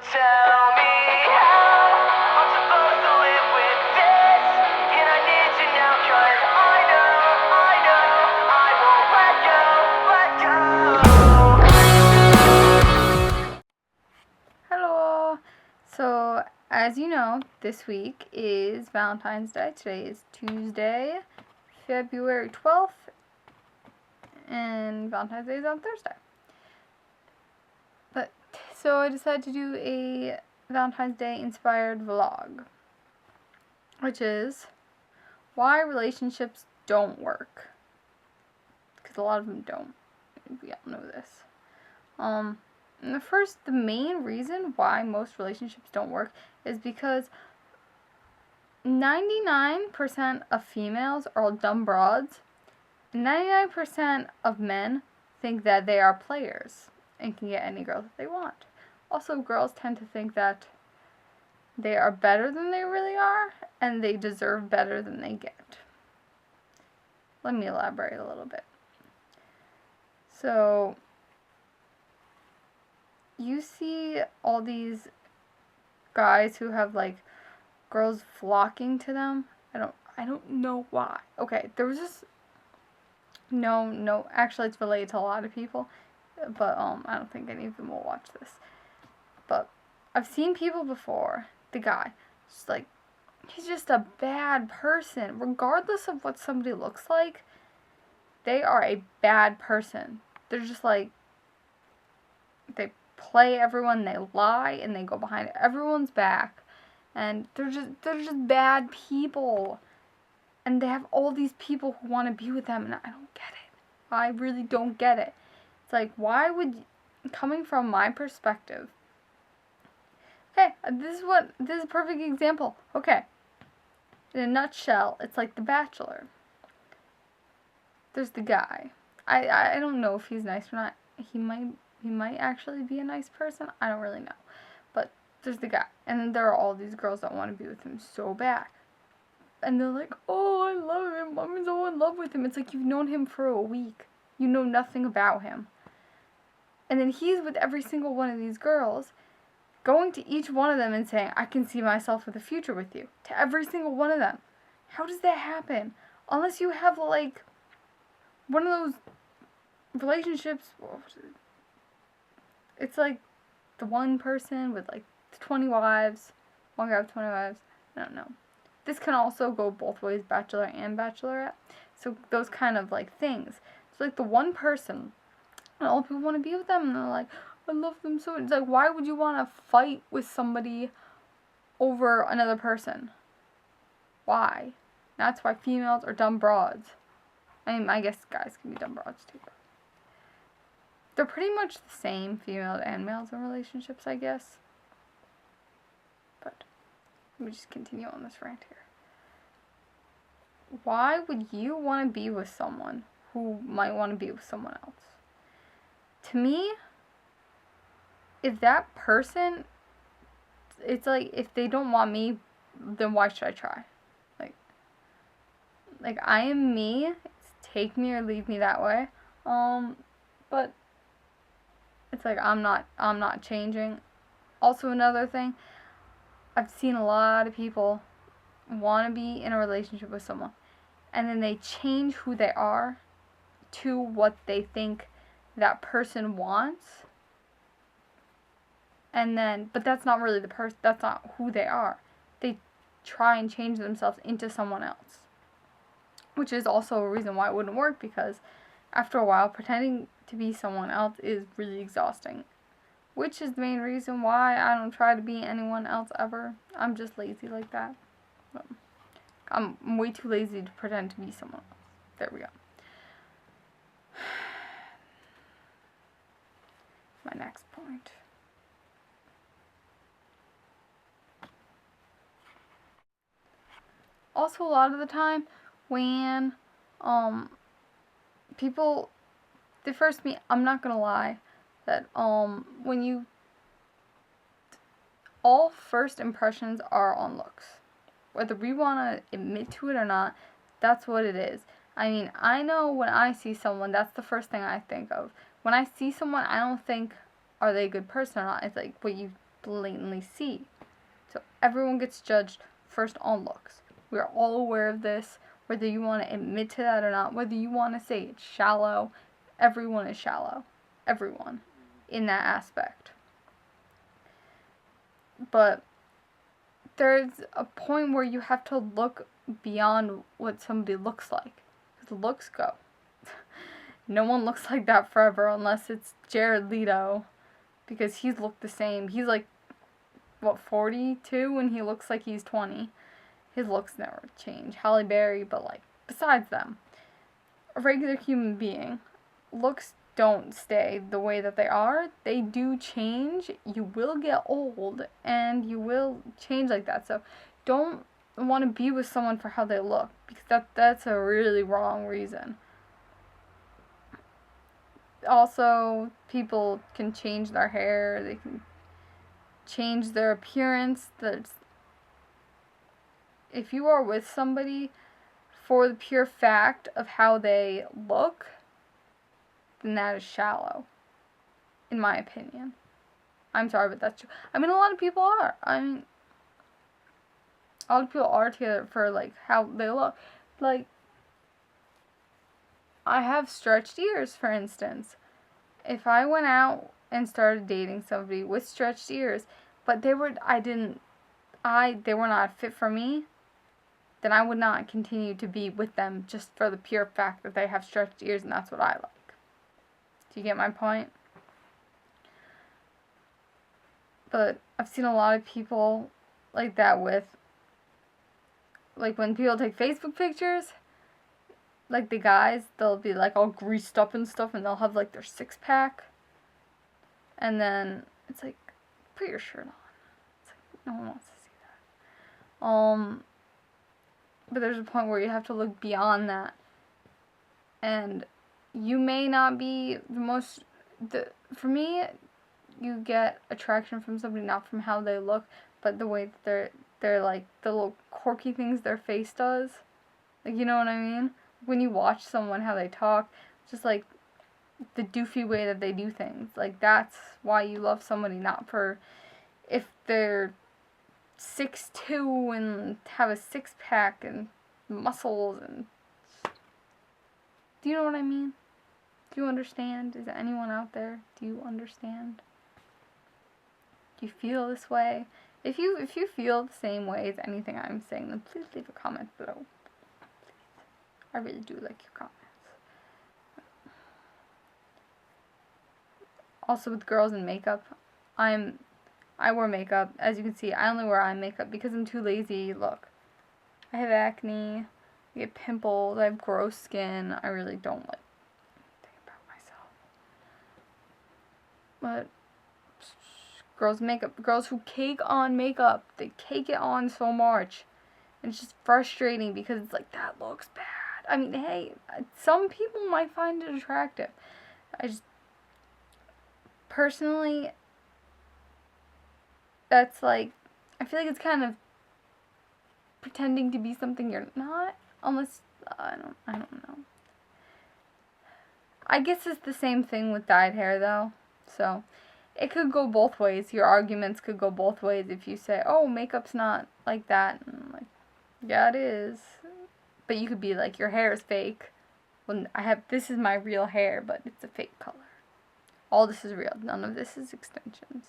tell me how I'm supposed to live with this. And I need you now, 'cause I know I won't let go. Hello! So, as you know, this week is Valentine's Day. Today is Tuesday, February 12th, and Valentine's Day is on Thursday. So I decided to do a Valentine's Day inspired vlog, which is why relationships don't work. Because a lot of them don't. We all know this. And the main reason why most relationships don't work is because 99% of females are all dumb broads, and 99% of men think that they are players and can get any girl that they want. Also, girls tend to think that they are better than they really are, and they deserve better than they get. Let me elaborate a little bit. So, you see all these guys who have, like, girls flocking to them. I don't know why. Okay, there was this... No, actually it's related to a lot of people, but, I don't think any of them will watch this. But I've seen people before, the guy, just like, he's just a bad person. Regardless of what somebody looks like, they are a bad person. They're just like, they play everyone, they lie, and they go behind everyone's back. And they're just bad people. And they have all these people who want to be with them, and I don't get it. I really don't get it. It's like, why would, coming from my perspective, okay, this is a perfect example. Okay, in a nutshell, it's like The Bachelor. There's the guy. I don't know if he's nice or not. He might actually be a nice person. I don't really know. But there's the guy. And then there are all these girls that want to be with him so bad. And they're like, oh, I love him. I'm so in love with him. It's like you've known him for a week. You know nothing about him. And then he's with every single one of these girls, going to each one of them and saying, I can see myself with a future with you. To every single one of them. How does that happen? Unless you have, like, one of those relationships. It's like the one person with, like, 20 wives. One guy with 20 wives. I don't know. This can also go both ways, bachelor and bachelorette. So those kind of, like, things. It's like the one person, and all people want to be with them, and they're like, I love them so much. It's like, why would you want to fight with somebody over another person? Why? That's why females are dumb broads. I mean, I guess guys can be dumb broads too. They're pretty much the same, females and males in relationships, I guess. But let me just continue on this rant here. Why would you want to be with someone who might want to be with someone else? To me, if that person, it's like, if they don't want me, then why should I try? Like I am me. It's take me or leave me that way. But it's like I'm not changing. Also, another thing, I've seen a lot of people want to be in a relationship with someone, and then they change who they are to what they think that person wants. And then, but that's not really the person, that's not who they are. They try and change themselves into someone else. Which is also a reason why it wouldn't work, because after a while, pretending to be someone else is really exhausting. Which is the main reason why I don't try to be anyone else ever. I'm just lazy like that. I'm way too lazy to pretend to be someone else. There we go. My next point. Also, a lot of the time, when people, they first meet, I'm not gonna lie, that when you, all first impressions are on looks. Whether we want to admit to it or not, that's what it is. I mean, I know when I see someone, that's the first thing I think of. When I see someone, I don't think, are they a good person or not? It's like, what you blatantly see. So everyone gets judged first on looks. We're all aware of this, whether you want to admit to that or not, whether you want to say it's shallow. Everyone is shallow. Everyone in that aspect. But there's a point where you have to look beyond what somebody looks like. Because looks go. No one looks like that forever unless it's Jared Leto. Because he's looked the same. He's like, what, 42? And he looks like he's 20. His looks never change. Halle Berry, but like, besides them. A regular human being. Looks don't stay the way that they are. They do change. You will get old and you will change like that. So don't want to be with someone for how they look, because that's a really wrong reason. Also, people can change their hair. They can change their appearance. If you are with somebody for the pure fact of how they look, then that is shallow, in my opinion. I'm sorry, but that's true. I mean, a lot of people are. I mean, a lot of people are together for, like, how they look. Like, I have stretched ears, for instance. If I went out and started dating somebody with stretched ears, but they were not fit for me, then I would not continue to be with them just for the pure fact that they have stretched ears and that's what I like. Do you get my point? But I've seen a lot of people like that with, like, when people take Facebook pictures, like the guys, they'll be like all greased up and stuff and they'll have like their six pack. And then it's like, put your shirt on. It's like, no one wants to see that. But there's a point where you have to look beyond that. And you may not be for me, you get attraction from somebody not from how they look, but the way that they're like, the little quirky things their face does. Like, you know what I mean? When you watch someone, how they talk, just like the doofy way that they do things. Like, that's why you love somebody, not for if they're 6'2" and have a six pack and muscles and... Do you know what I mean? Do you understand? Is there anyone out there? Do you understand? Do you feel this way? If you feel the same way as anything I'm saying, then please leave a comment below. Please. I really do like your comments. Also, with girls in makeup, I wear makeup. As you can see, I only wear eye makeup because I'm too lazy. Look, I have acne, I get pimples, I have gross skin. I really don't like anything about myself. But girls who cake on makeup, they cake it on so much. And it's just frustrating because it's like, that looks bad. I mean, hey, some people might find it attractive. Personally, that's like, I feel like it's kind of pretending to be something you're not, unless, I don't know. I guess it's the same thing with dyed hair, though, so it could go both ways. Your arguments could go both ways if you say, oh, makeup's not like that, and I'm like, yeah, it is, but you could be like, your hair is fake, when this is my real hair, but it's a fake color. All this is real, none of this is extensions.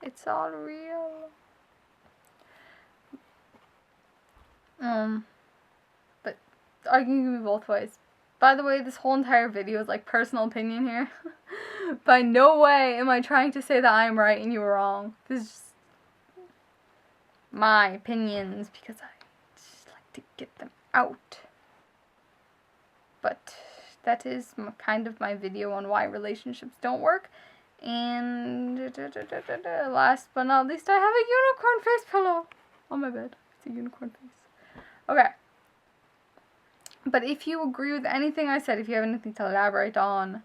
It's all real. But arguing can be both ways. By the way, this whole entire video is like personal opinion here. By no way am I trying to say that I'm right and you were wrong. This is just my opinions because I just like to get them out. But that is kind of my video on why relationships don't work. And last but not least, I have a unicorn face pillow on my bed. It's a unicorn face. Okay. But if you agree with anything I said, if you have anything to elaborate on,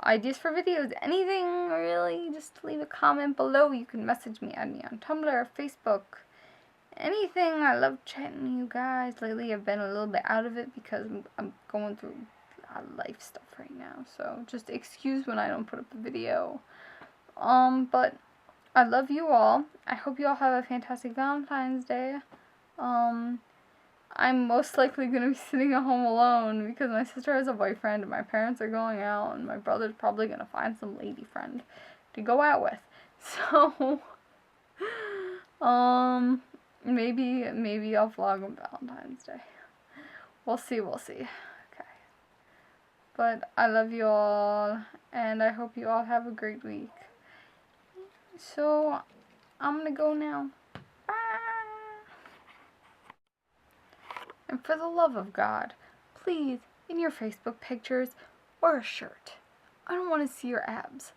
ideas for videos, anything really, just leave a comment below. You can message me, add me on Tumblr, Facebook, anything. I love chatting with you guys. Lately I've been a little bit out of it because I'm going through life stuff right now, so just excuse when I don't put up a video. But I love you all. I hope you all have a fantastic Valentine's Day. I'm most likely going to be sitting at home alone because my sister has a boyfriend and my parents are going out and my brother's probably going to find some lady friend to go out with. So, maybe I'll vlog on Valentine's Day. We'll see. Okay. But I love you all and I hope you all have a great week. So, I'm going to go now. Bye. And for the love of God, please, in your Facebook pictures, wear a shirt. I don't want to see your abs.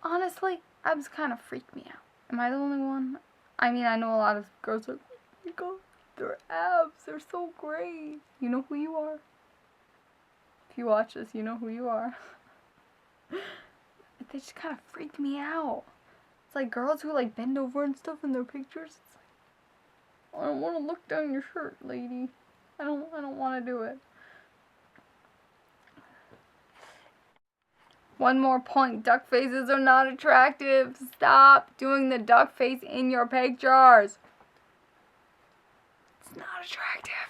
Honestly, abs kind of freak me out. Am I the only one? I mean, I know a lot of girls are like, oh my god, their abs, they're so great. You know who you are. If you watch this, you know who you are. They just kind of freak me out. It's like girls who like bend over and stuff in their pictures. It's like, I don't want to look down your shirt, lady. I don't want to do it. One more point. Duck faces are not attractive. Stop doing the duck face in your pictures. It's not attractive.